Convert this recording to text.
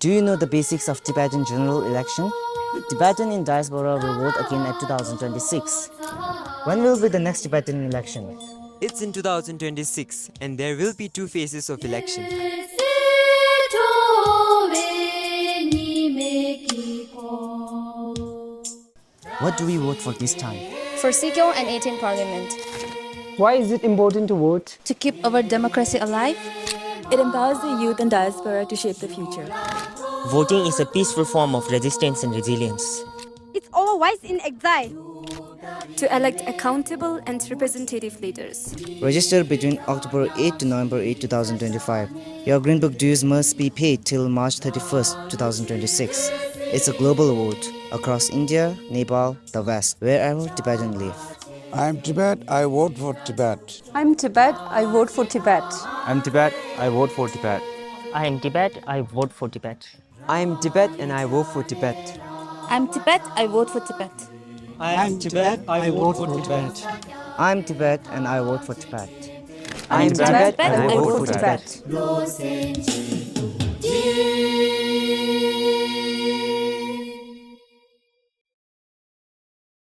Do you know the basics of Tibetan general election? Tibetan in diaspora will vote again at 2026. When will be the next Tibetan election? It's in 2026 and there will be two phases of election. What do we vote for this time? For Sikyong and 18 Parliament. Why is it important to vote? To keep our democracy alive. It empowers the youth and diaspora to shape the future. Voting is a peaceful form of resistance and resilience. It's our voice in exile. To elect accountable and representative leaders. Register between October 8 to November 8, 2025. Your Green Book dues must be paid till March 31st, 2026. It's a global vote across India, Nepal, the West, wherever Tibetans live. I'm Tibet, I vote for Tibet. I'm Tibet, I vote for Tibet. I'm Tibet, I vote for Tibet. I am Tibet, I vote for Tibet. I am Tibet and I vote for Tibet. I'm Tibet, I vote for Tibet. I'm Tibet, I vote for Tibet. I'm Tibet and I vote for Tibet. I am Tibet and I I vote vote for for Tibet. Tibet.